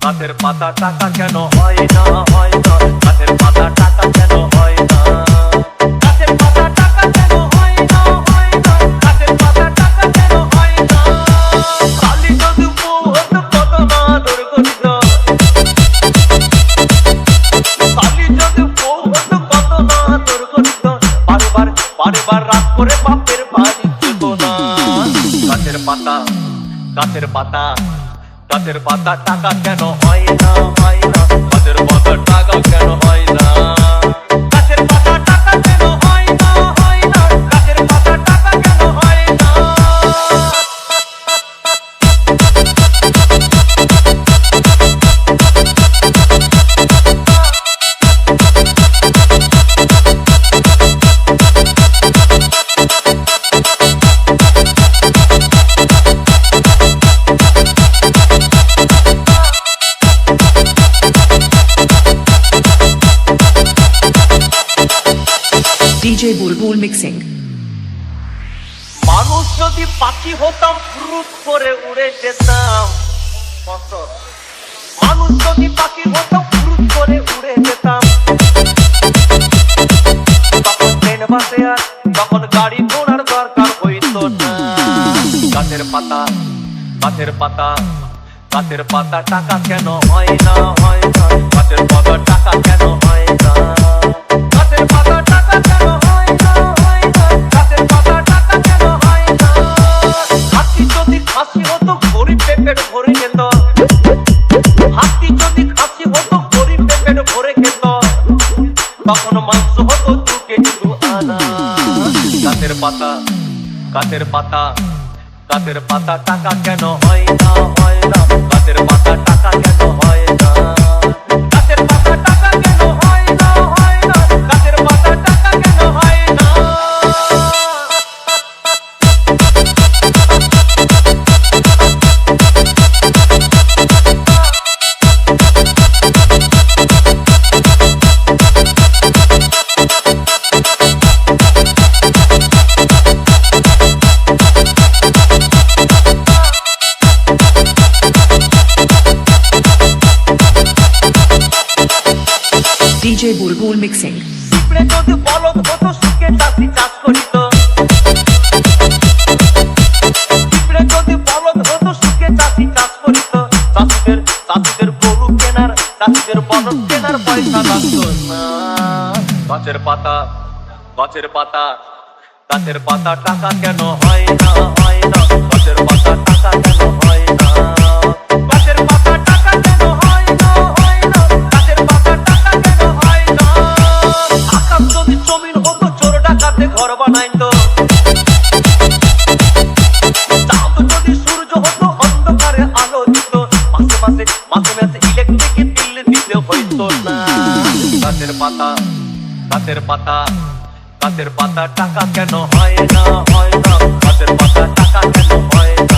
গাছের পাতা টাকা কেন হয় না, হয় না, গাছের পাতা টাকা কেন হয় না, গাছের পাতা টাকা কেন হয় না, হয় না, গাছের পাতা টাকা কেন হয় না। খালি যদি বউ হতো কত না দুর্গন্ধ, খালি যদি বউ হতো কত না দুর্গন্ধ, বারবার বারবার রাত করে বাপের বাড়ি যেত না। গাছের পাতা, গাছের পাতা, গাছের পাতা টাকা কেন হয় না, হয় না, গাছের পাতা টাকা কেন হয় না, গাছের পাতা টাকা কেন হয় না, হয় না, গাছের পাতা টাকা কেন হয় না। DJ Bulbul Mixing. মানুষ যদি পাখি হতাম ফুরুত করে উড়ে যেতাম, মানুষ যদি পাখি হতাম ফুরুত করে উড়ে যেতাম, তখন ট্রেন বাসে আর তখন গাড়ি ঘোড়ার দরকার হইতো না। গাছের পাতা, গাছের পাতা, গাছের পাতা টাকা কেন হয় না, হয় না, গাছের পাতা টাকা কেন হয় না, গাছের পাতা টাকা কেন হয় না, হয় না, গাছের পাতা টাকা কেন হয় না। হাতি যদি খাসি হতো গরিব পেট ভরে খেত, হাতি যদি খাসি হতো গরিব পেট ভরে খেত, তখন মাংস হতো 2 কেজি 2 আনা। গাছের পাতা, গাছের পাতা, গাছের পাতা টাকা কেন হয় না, হয় না, গাছের পাতা টাকা কেন হয় না, গাছের পাতা টাকা কেন হয় না, হয় না, গাছের পাতা টাকা কেন হয় না। DJ Bulbul Mixing. পিঁপড়ে যদি বলদ হতো সুখে চাষি চাষ করিত, পিঁপড়ে যদি বলদ হতো সুখে চাষি চাষ করিত, চাষিদের চাষিদের গরু কেনার, চাষিদের বলদ কেনার পয়সা লাগতো না। গাছের পাতা, গাছের পাতা, গাছের পাতা টাকা কেন হয় না, হয় না, গাছের পাতা টাকা কেন হয় না, গাছের পাতা টাকা কেন হয় না, হয় না, গাছের পাতা টাকা কেন হয় না। আকাশ যদি জমিন হতো চোর ডাকাতে ঘর বানাইতো, চাঁদ যদি সূর্য হতো অন্ধকারে আলো দিত, মাসে মাসে মাসে মাসে ইলেকট্রিক বিল দিতে হইতো না। গাছের পাতা, গাছের পাতা, গাছের পাতা টাকা কেন হয় না, হয় না, গাছের পাতা টাকা কেন হয় না।